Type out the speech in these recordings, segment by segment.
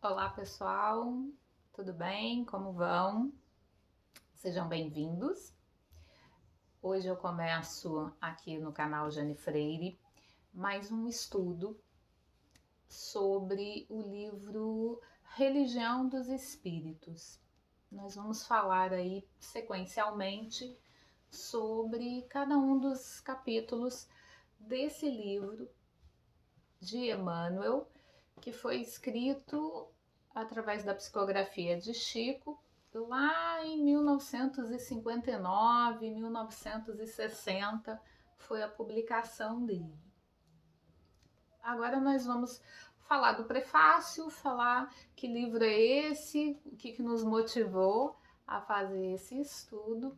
Olá pessoal, tudo bem? Como vão? Sejam bem-vindos. Hoje eu começo aqui no canal Jane Freire mais um estudo sobre o livro Religião dos Espíritos. Nós vamos falar aí sequencialmente sobre cada um dos capítulos desse livro de Emmanuel, que foi escrito através da psicografia de Chico, lá em 1959, 1960, foi a publicação dele. Agora nós vamos falar do prefácio, falar que livro é esse, o que nos motivou a fazer esse estudo.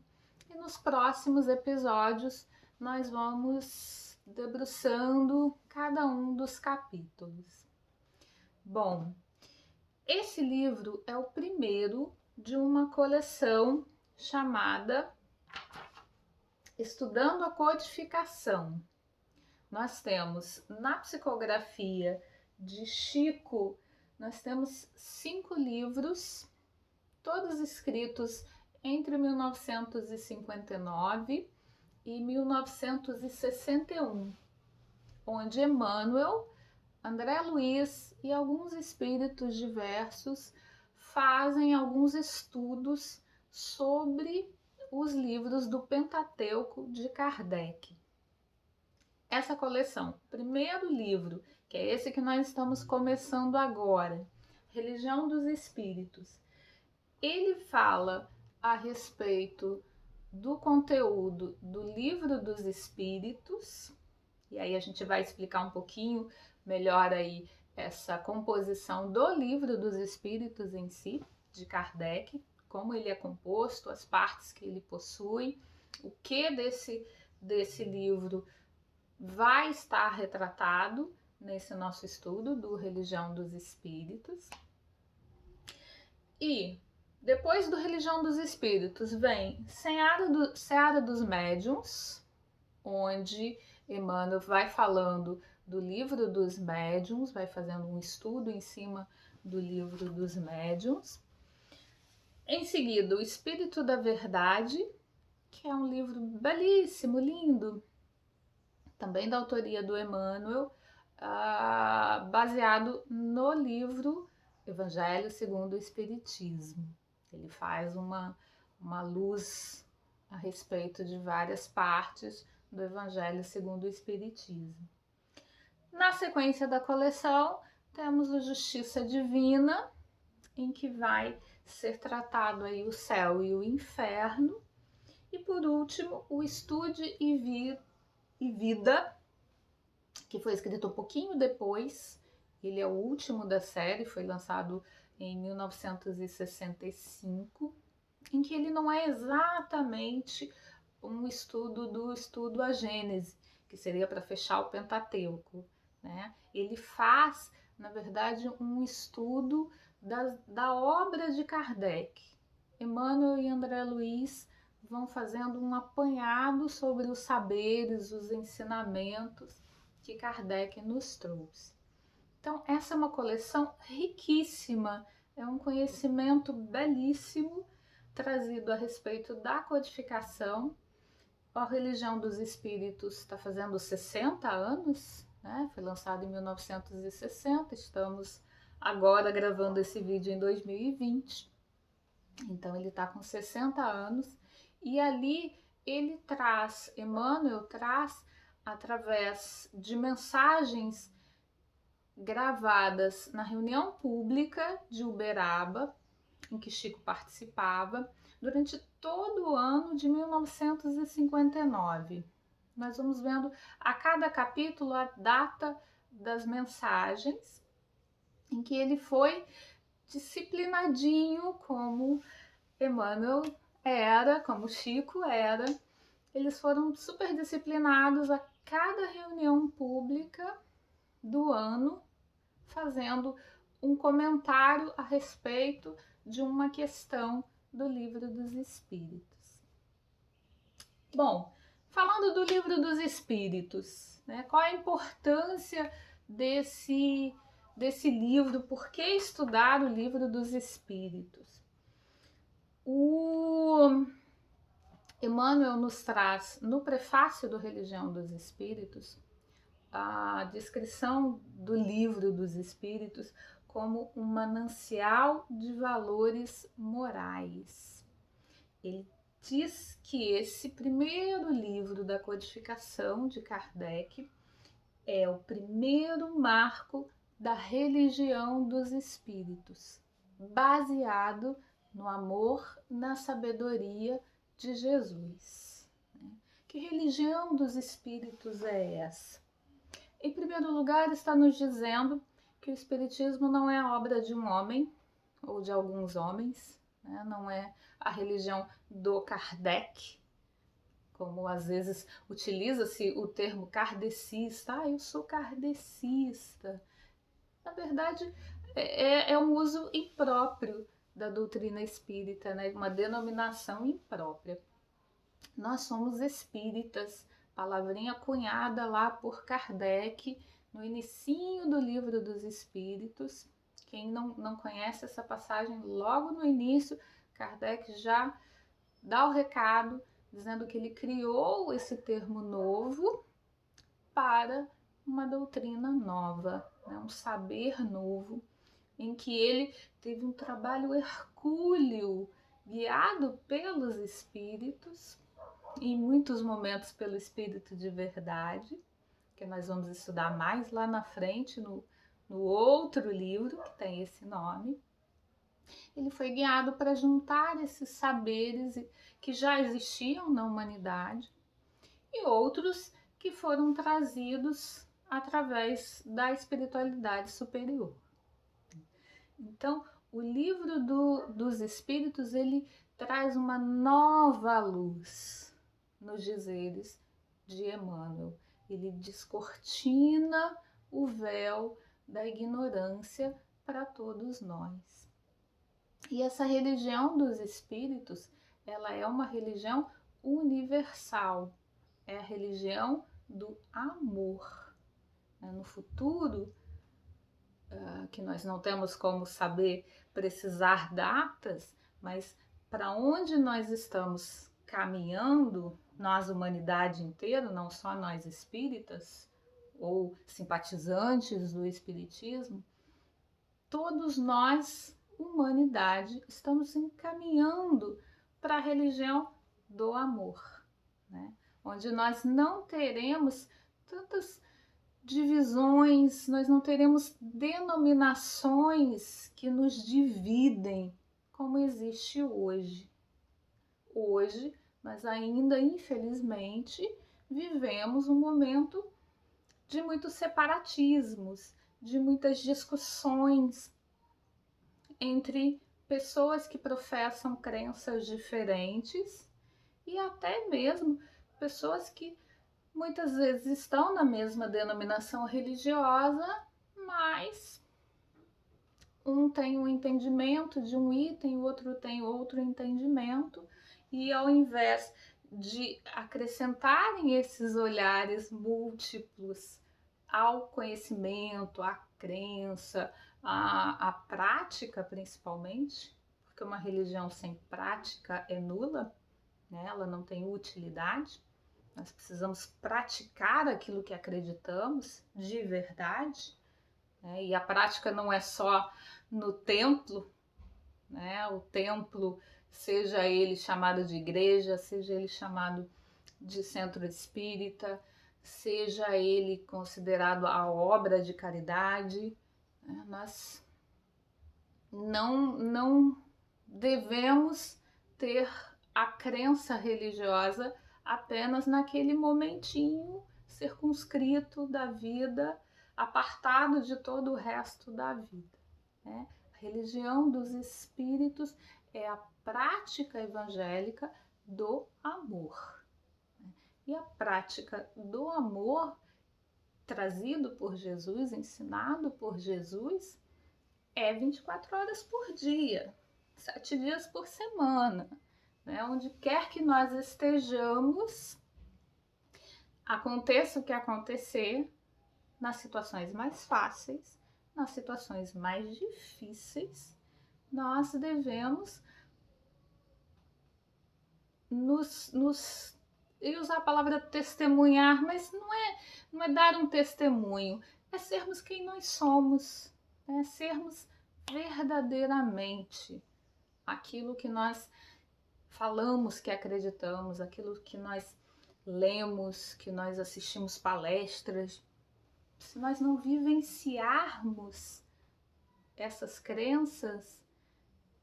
E nos próximos episódios nós vamos debruçando cada um dos capítulos. Bom, esse livro é o primeiro de uma coleção chamada Estudando a Codificação. Nós temos na psicografia de Chico, nós temos 5 livros, todos escritos entre 1959 e 1961, onde Emmanuel, André Luiz e alguns espíritos diversos fazem alguns estudos sobre os livros do Pentateuco de Kardec. Essa coleção, primeiro livro, que é esse que nós estamos começando agora, Religião dos Espíritos, ele fala a respeito do conteúdo do Livro dos Espíritos, e aí a gente vai explicar um pouquinho melhor aí essa composição do Livro dos Espíritos em si, de Kardec, como ele é composto, as partes que ele possui, o que desse livro vai estar retratado nesse nosso estudo do Religião dos Espíritos. E depois do Religião dos Espíritos vem Seara dos Médiuns, onde Emmanuel vai falando do Livro dos Médiuns, vai fazendo um estudo em cima do Livro dos Médiuns. Em seguida, O Espírito da Verdade, que é um livro belíssimo, lindo, também da autoria do Emmanuel, baseado no livro Evangelho segundo o Espiritismo. Ele faz uma luz a respeito de várias partes do Evangelho segundo o Espiritismo. Na sequência da coleção, temos o Justiça Divina, em que vai ser tratado aí o céu e o inferno. E por último, o Estude e Vida, que foi escrito um pouquinho depois. Ele é o último da série, foi lançado em 1965, em que ele não é exatamente um estudo do estudo à Gênese, que seria para fechar o Pentateuco, né? Ele faz, na verdade, um estudo da obra de Kardec. Emmanuel e André Luiz vão fazendo um apanhado sobre os saberes, os ensinamentos que Kardec nos trouxe. Então, essa é uma coleção riquíssima, é um conhecimento belíssimo trazido a respeito da codificação. A Religião dos Espíritos está fazendo 60 anos, né? Foi lançado em 1960, estamos agora gravando esse vídeo em 2020, então ele está com 60 anos, e ali Emmanuel traz, através de mensagens gravadas na reunião pública de Uberaba, em que Chico participava, durante todo o ano de 1959. Nós vamos vendo a cada capítulo a data das mensagens, em que ele foi disciplinadinho, como Emmanuel era, como Chico era. Eles foram super disciplinados a cada reunião pública do ano, fazendo um comentário a respeito de uma questão do Livro dos Espíritos. Bom, falando do Livro dos Espíritos, né, qual a importância desse desse livro, por que estudar o Livro dos Espíritos? O Emmanuel nos traz, no prefácio do Religião dos Espíritos, a descrição do Livro dos Espíritos como um manancial de valores morais. Ele diz que esse primeiro livro da codificação de Kardec é o primeiro marco da religião dos espíritos, baseado no amor, na sabedoria de Jesus. Que religião dos espíritos é essa? Em primeiro lugar, está nos dizendo que o espiritismo não é a obra de um homem ou de alguns homens, né? Não é a religião do Kardec, como às vezes utiliza-se o termo kardecista. Eu sou kardecista. Na verdade, é um uso impróprio da doutrina espírita, né? Uma denominação imprópria. Nós somos espíritas, palavrinha cunhada lá por Kardec, no inicinho do Livro dos Espíritos. Quem não conhece essa passagem, logo no início, Kardec já dá o recado, dizendo que ele criou esse termo novo para uma doutrina nova, né? Um saber novo, em que ele teve um trabalho hercúleo, guiado pelos espíritos, em muitos momentos pelo espírito de verdade, que nós vamos estudar mais lá na frente, no outro livro que tem esse nome. Ele foi guiado para juntar esses saberes que já existiam na humanidade e outros que foram trazidos através da espiritualidade superior. Então, o Livro dos Espíritos, ele traz uma nova luz nos dizeres de Emmanuel. Ele descortina o véu da ignorância para todos nós. E essa religião dos espíritos, ela é uma religião universal. É a religião do amor. No futuro, que nós não temos como saber precisar datas, mas para onde nós estamos caminhando, nós, humanidade inteira, não só nós espíritas ou simpatizantes do espiritismo, todos nós, humanidade, estamos encaminhando para a religião do amor, né? Onde nós não teremos tantas divisões, nós não teremos denominações que nos dividem como existe hoje. Hoje, nós ainda, infelizmente, vivemos um momento de muitos separatismos, de muitas discussões entre pessoas que professam crenças diferentes e até mesmo pessoas que muitas vezes estão na mesma denominação religiosa, mas um tem um entendimento de um item, o outro tem outro entendimento, e ao invés de acrescentarem esses olhares múltiplos ao conhecimento, à crença, à prática principalmente, porque uma religião sem prática é nula, né? Ela não tem utilidade. Nós precisamos praticar aquilo que acreditamos de verdade, né? E a prática não é só no templo, né? O templo, seja ele chamado de igreja, seja ele chamado de centro espírita, seja ele considerado a obra de caridade, né? Nós não devemos ter a crença religiosa apenas naquele momentinho circunscrito da vida, apartado de todo o resto da vida, né? A religião dos espíritos é a prática evangélica do amor. E a prática do amor, trazido por Jesus, ensinado por Jesus, é 24 horas por dia, 7 dias por semana, né? Onde quer que nós estejamos, aconteça o que acontecer, nas situações mais fáceis, nas situações mais difíceis, nós devemos eu usar a palavra testemunhar, mas não é dar um testemunho, é sermos quem nós somos, é sermos verdadeiramente aquilo que nós falamos que acreditamos, aquilo que nós lemos, que nós assistimos palestras. Se nós não vivenciarmos essas crenças,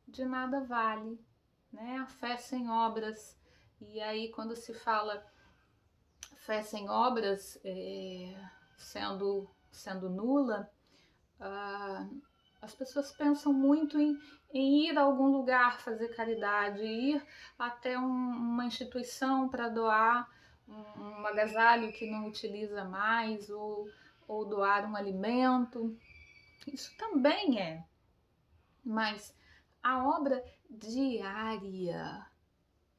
de nada vale, né? A fé sem obras. E aí, quando se fala fé sem obras sendo nula, as pessoas pensam muito em ir a algum lugar fazer caridade, ir até uma instituição para doar um agasalho que não utiliza mais, ou doar um alimento. Isso também é, mas a obra diária,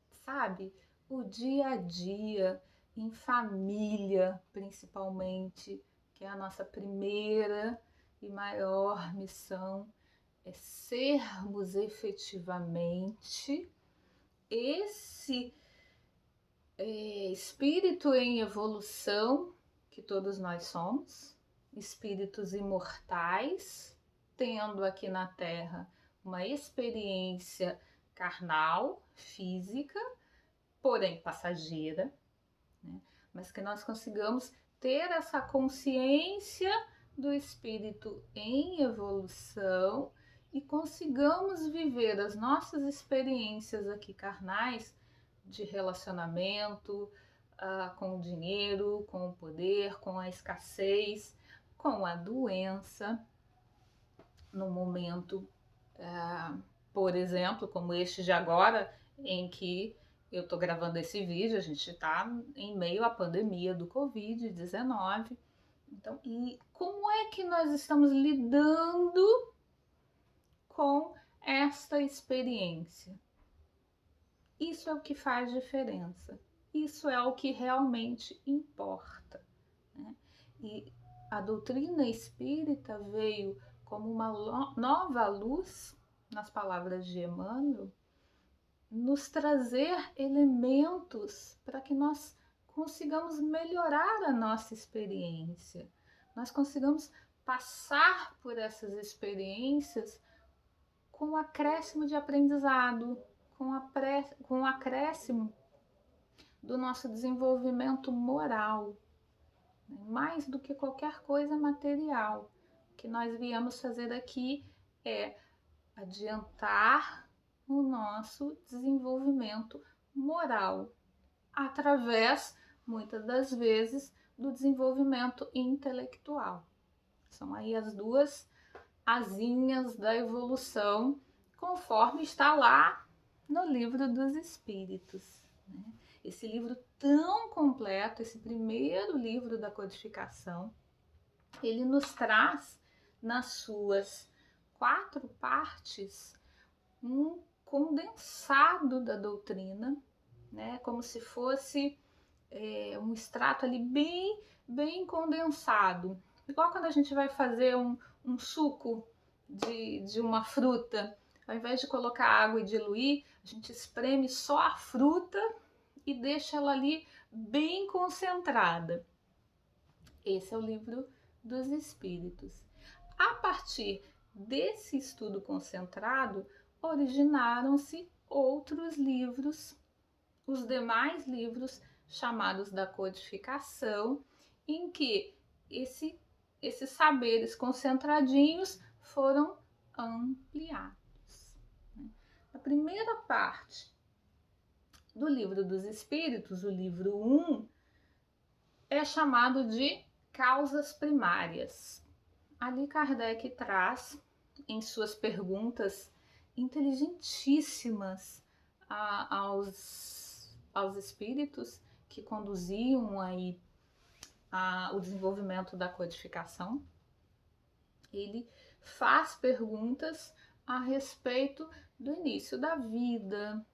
sabe? O dia a dia, em família, principalmente, que é a nossa primeira e maior missão, é sermos efetivamente esse espírito em evolução que todos nós somos, espíritos imortais, tendo aqui na Terra uma experiência carnal, física, porém passageira, né? Mas que nós consigamos ter essa consciência do espírito em evolução e consigamos viver as nossas experiências aqui carnais de relacionamento com o dinheiro, com o poder, com a escassez, com a doença, no momento, por exemplo, como este de agora, em que eu estou gravando esse vídeo, a gente está em meio à pandemia do Covid-19. Então, e como é que nós estamos lidando com esta experiência? Isso é o que faz diferença. Isso é o que realmente importa, né? E a doutrina espírita veio como uma nova luz, nas palavras de Emmanuel, nos trazer elementos para que nós consigamos melhorar a nossa experiência, nós consigamos passar por essas experiências com um acréscimo de aprendizado, com um acréscimo do nosso desenvolvimento moral, mais do que qualquer coisa material. O que nós viemos fazer aqui é adiantar o nosso desenvolvimento moral, através, muitas das vezes, do desenvolvimento intelectual. São aí as duas asinhas da evolução, conforme está lá no Livro dos Espíritos, né? Esse livro tão completo, esse primeiro livro da codificação, ele nos traz nas suas 4 partes um condensado da doutrina, né? Como se fosse um extrato ali bem condensado. Igual quando a gente vai fazer um suco de uma fruta, ao invés de colocar água e diluir, a gente espreme só a fruta e deixa ela ali bem concentrada. Esse é o Livro dos Espíritos. A partir desse estudo concentrado, originaram-se outros livros, os demais livros chamados da codificação, em que esses saberes concentradinhos foram ampliados. A primeira parte do Livro dos Espíritos, o livro 1, é chamado de causas primárias. Ali Kardec traz, em suas perguntas inteligentíssimas aos espíritos que conduziam aí o desenvolvimento da codificação, ele faz perguntas a respeito do início da vida,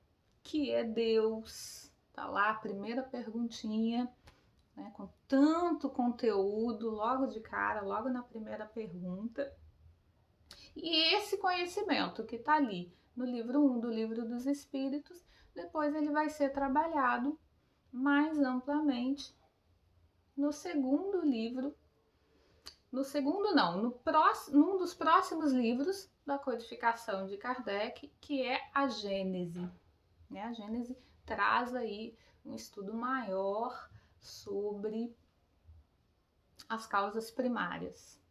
que é Deus. Tá lá a primeira perguntinha né, com tanto conteúdo logo de cara, logo na primeira pergunta. E esse conhecimento que está ali no livro 1 do Livro dos Espíritos, depois ele vai ser trabalhado mais amplamente no segundo livro, num dos próximos livros da codificação de Kardec, que é a Gênese. Né? A Gênese traz aí um estudo maior sobre as causas primárias.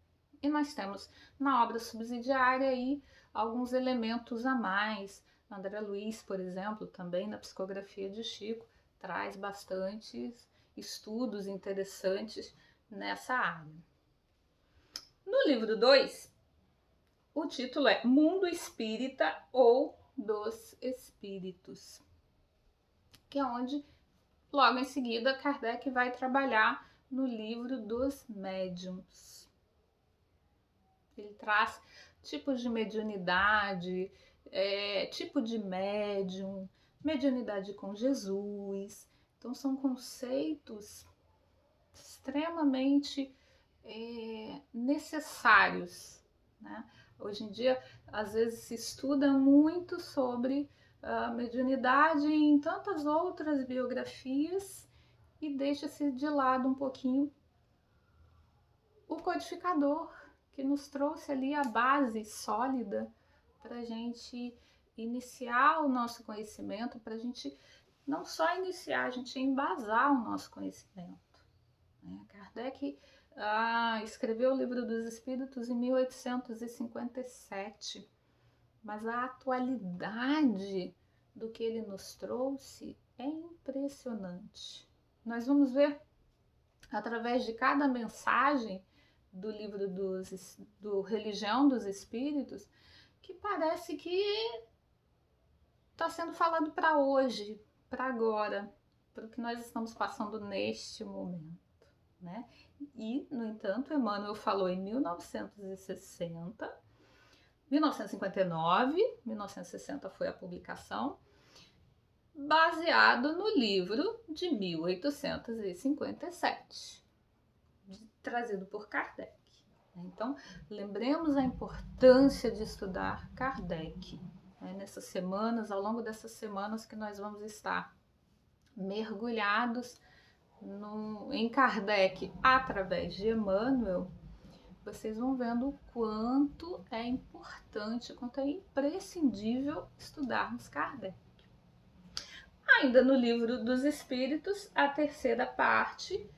E nós temos na obra subsidiária aí alguns elementos a mais. André Luiz, por exemplo, também na psicografia de Chico, traz bastantes estudos interessantes nessa área. No livro 2, o título é Mundo Espírita ou dos Espíritos, que é onde, logo em seguida, Kardec vai trabalhar no livro dos médiuns. Ele traz tipos de mediunidade, tipo de médium, mediunidade com Jesus. Então, são conceitos extremamente necessários, né? Hoje em dia, às vezes, se estuda muito sobre a mediunidade em tantas outras biografias e deixa-se de lado um pouquinho o codificador, que nos trouxe ali a base sólida para a gente iniciar o nosso conhecimento, para a gente não só iniciar, a gente embasar o nosso conhecimento. Kardec escreveu o Livro dos Espíritos em 1857, mas a atualidade do que ele nos trouxe é impressionante. Nós vamos ver, através de cada mensagem do livro do Religião dos Espíritos, que parece que está sendo falado para hoje, para agora, para o que nós estamos passando neste momento. Né? E, no entanto, Emmanuel falou em 1960, 1959, 1960 foi a publicação, baseado no livro de 1857, trazido por Kardec. Então, lembremos a importância de estudar Kardec, né? Nessas semanas, ao longo dessas semanas que nós vamos estar mergulhados em Kardec através de Emmanuel, vocês vão vendo o quanto é importante, o quanto é imprescindível estudarmos Kardec. Ainda no Livro dos Espíritos, a terceira parte,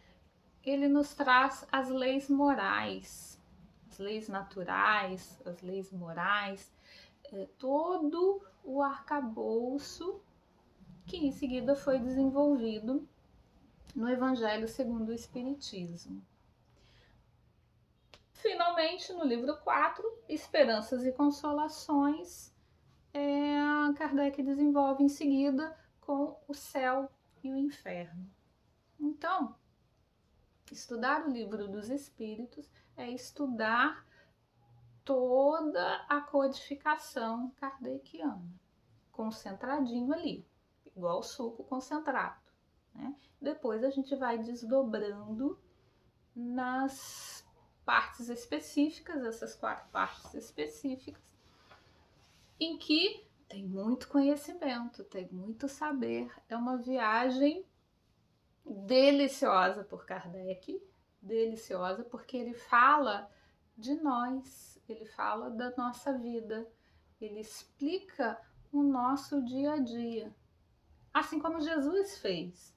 ele nos traz as leis morais, as leis naturais, as leis morais, todo o arcabouço que em seguida foi desenvolvido no Evangelho segundo o Espiritismo. Finalmente, no livro 4, Esperanças e Consolações, Kardec desenvolve em seguida com o céu e o inferno. Então, estudar o Livro dos Espíritos é estudar toda a codificação kardeciana, concentradinho ali, igual suco concentrado. Né? Depois a gente vai desdobrando nas partes específicas, essas 4 partes específicas, em que tem muito conhecimento, tem muito saber. É uma viagem deliciosa por Kardec, deliciosa porque ele fala de nós, ele fala da nossa vida, ele explica o nosso dia a dia, assim como Jesus fez.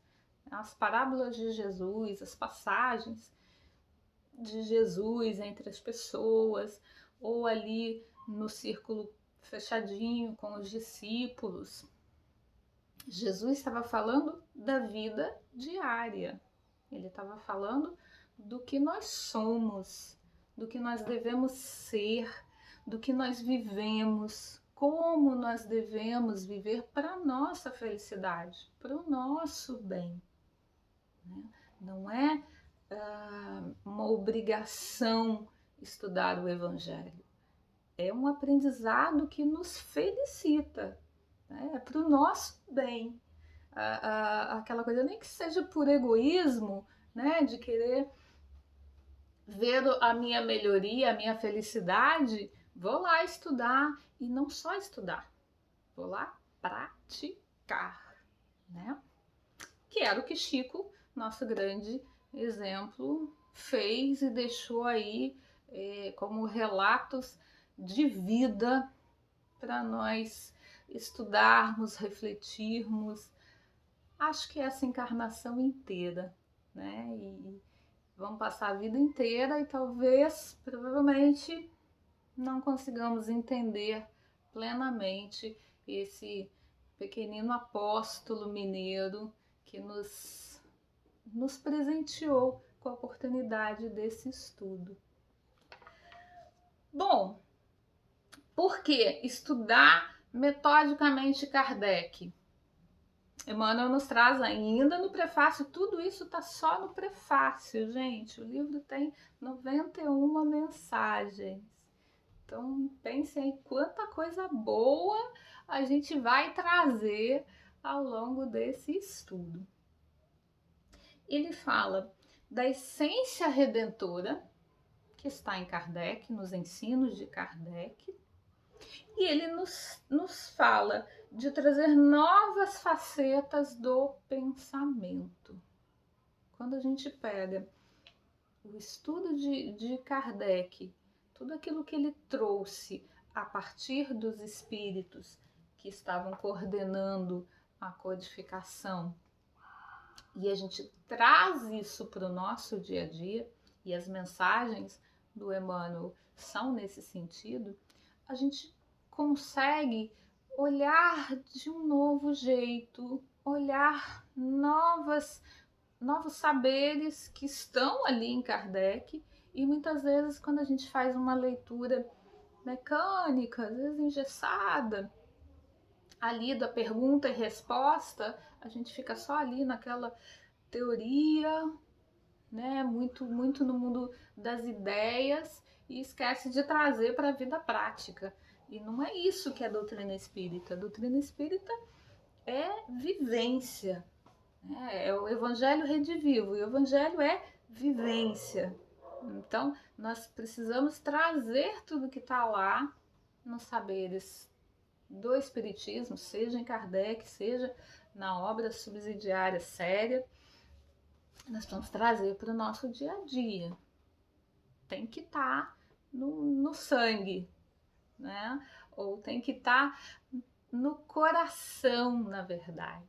As parábolas de Jesus, as passagens de Jesus entre as pessoas, ou ali no círculo fechadinho com os discípulos. Jesus estava falando da vida diária, ele estava falando do que nós somos, do que nós devemos ser, do que nós vivemos, como nós devemos viver para a nossa felicidade, para o nosso bem. Não é uma obrigação estudar o Evangelho, é um aprendizado que nos felicita, né? É para o nosso bem. Aquela coisa, nem que seja por egoísmo, né, de querer ver a minha melhoria, a minha felicidade, vou lá estudar e não só estudar, vou lá praticar, né? Que era o que Chico, nosso grande exemplo, fez e deixou aí como relatos de vida para nós estudarmos, refletirmos. Acho que essa encarnação inteira, né? E vamos passar a vida inteira e talvez, provavelmente, não consigamos entender plenamente esse pequenino apóstolo mineiro que nos presenteou com a oportunidade desse estudo. Bom, por que estudar metodicamente Kardec? Emmanuel nos traz ainda no prefácio, tudo isso está só no prefácio, gente. O livro tem 91 mensagens. Então, pensem aí quanta coisa boa a gente vai trazer ao longo desse estudo. Ele fala da essência redentora que está em Kardec, nos ensinos de Kardec, e ele nos fala de trazer novas facetas do pensamento. Quando a gente pega o estudo de Kardec, tudo aquilo que ele trouxe a partir dos espíritos que estavam coordenando a codificação, e a gente traz isso para o nosso dia a dia, e as mensagens do Emmanuel são nesse sentido, a gente consegue olhar de um novo jeito, olhar novos saberes que estão ali em Kardec, e muitas vezes quando a gente faz uma leitura mecânica, às vezes engessada, ali da pergunta e resposta, a gente fica só ali naquela teoria, né, muito no mundo das ideias, e esquece de trazer para a vida prática. E não é isso que é a doutrina espírita. A doutrina espírita é vivência, né? É o evangelho redivivo, e o evangelho é vivência. Então, nós precisamos trazer tudo que está lá nos saberes do espiritismo, seja em Kardec, seja na obra subsidiária séria, nós vamos trazer para o nosso dia a dia. Tem que estar no sangue, né? Ou tem que estar no coração, na verdade.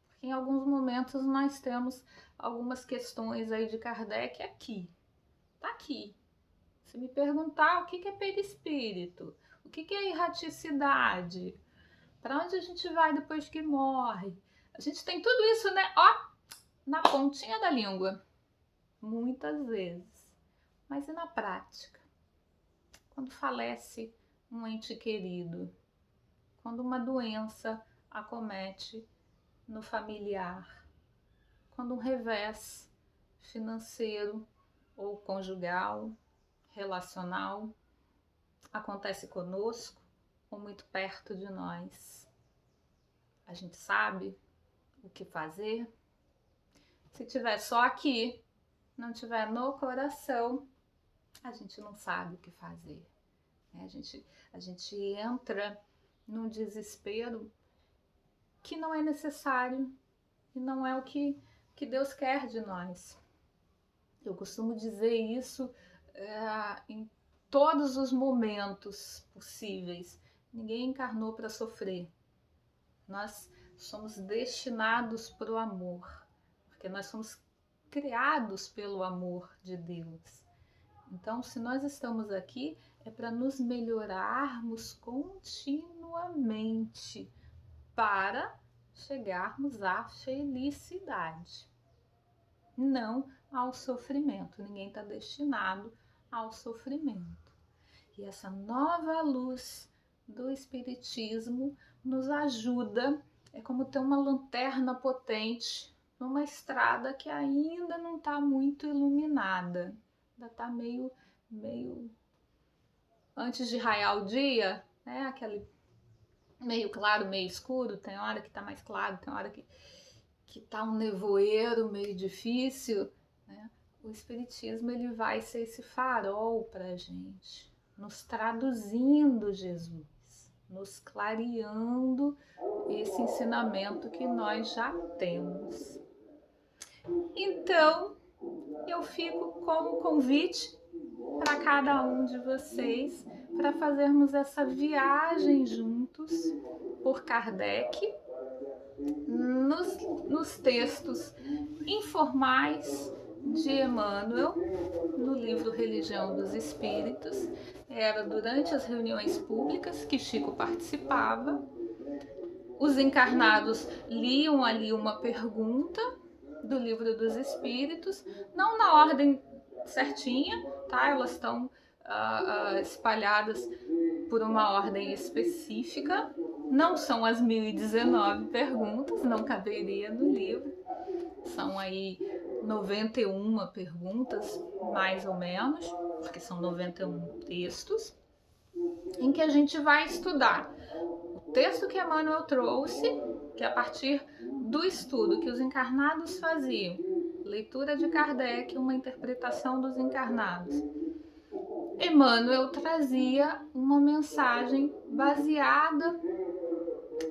Porque em alguns momentos nós temos algumas questões aí de Kardec aqui. Tá aqui. Se me perguntar o que é perispírito, o que é erraticidade, para onde a gente vai depois que morre, a gente tem tudo isso, né? Ó, na pontinha da língua, muitas vezes. Mas e na prática? Quando falece um ente querido, quando uma doença acomete no familiar, quando um revés financeiro ou conjugal, relacional, acontece conosco ou muito perto de nós, a gente sabe o que fazer? Se tiver só aqui, não tiver no coração, a gente não sabe o que fazer. A gente entra num desespero que não é necessário e não é o que Deus quer de nós. Eu costumo dizer isso em todos os momentos possíveis. Ninguém encarnou para sofrer. Nós somos destinados para o amor, porque nós somos criados pelo amor de Deus. Então, se nós estamos aqui, é para nos melhorarmos continuamente, para chegarmos à felicidade, não ao sofrimento. Ninguém está destinado ao sofrimento. E essa nova luz do Espiritismo nos ajuda, é como ter uma lanterna potente numa estrada que ainda não está muito iluminada, ainda está meio antes de raiar o dia, né? Aquele meio claro, meio escuro, tem hora que está mais claro, tem hora que que tá um nevoeiro meio difícil, né? O Espiritismo ele vai ser esse farol para a gente, nos traduzindo Jesus, nos clareando esse ensinamento que nós já temos. Então, eu fico com o convite para cada um de vocês para fazermos essa viagem juntos por Kardec nos textos informais de Emmanuel, no livro Religião dos Espíritos. Era durante as reuniões públicas que Chico participava. Os encarnados liam ali uma pergunta do livro dos Espíritos, não na ordem certinha, tá? Elas estão espalhadas por uma ordem específica. Não são as 1019 perguntas, não caberia no livro. São aí 91 perguntas, mais ou menos, porque são 91 textos, em que a gente vai estudar o texto que Emmanuel trouxe, que é a partir do estudo que os encarnados faziam, leitura de Kardec, uma interpretação dos encarnados. Emmanuel trazia uma mensagem baseada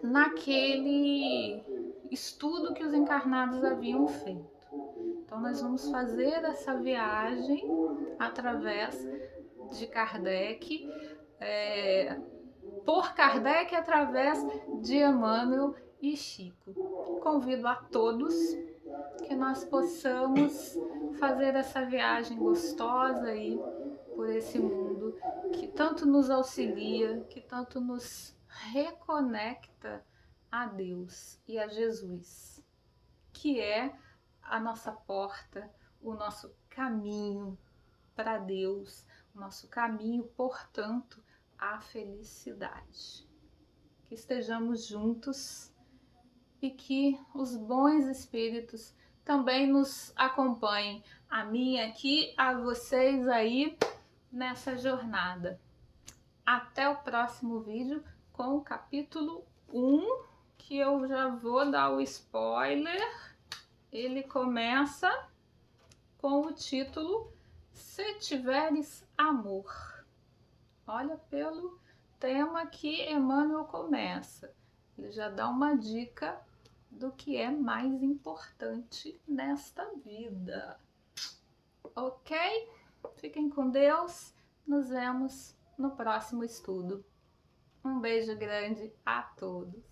naquele estudo que os encarnados haviam feito. Então nós vamos fazer essa viagem através de Kardec, por Kardec através de Emmanuel e Chico. Convido a todos que nós possamos fazer essa viagem gostosa aí por esse mundo que tanto nos auxilia, que tanto nos reconecta a Deus e a Jesus, que é a nossa porta, o nosso caminho para Deus, o nosso caminho, portanto, à felicidade. Que estejamos juntos e que os bons espíritos também nos acompanhem, a mim aqui, a vocês aí nessa jornada. Até o próximo vídeo com o capítulo 1, que eu já vou dar o spoiler. Ele começa com o título Se Tiveres Amor. Olha pelo tema que Emmanuel começa. Ele já dá uma dica do que é mais importante nesta vida. Ok? Fiquem com Deus. Nos vemos no próximo estudo. Um beijo grande a todos.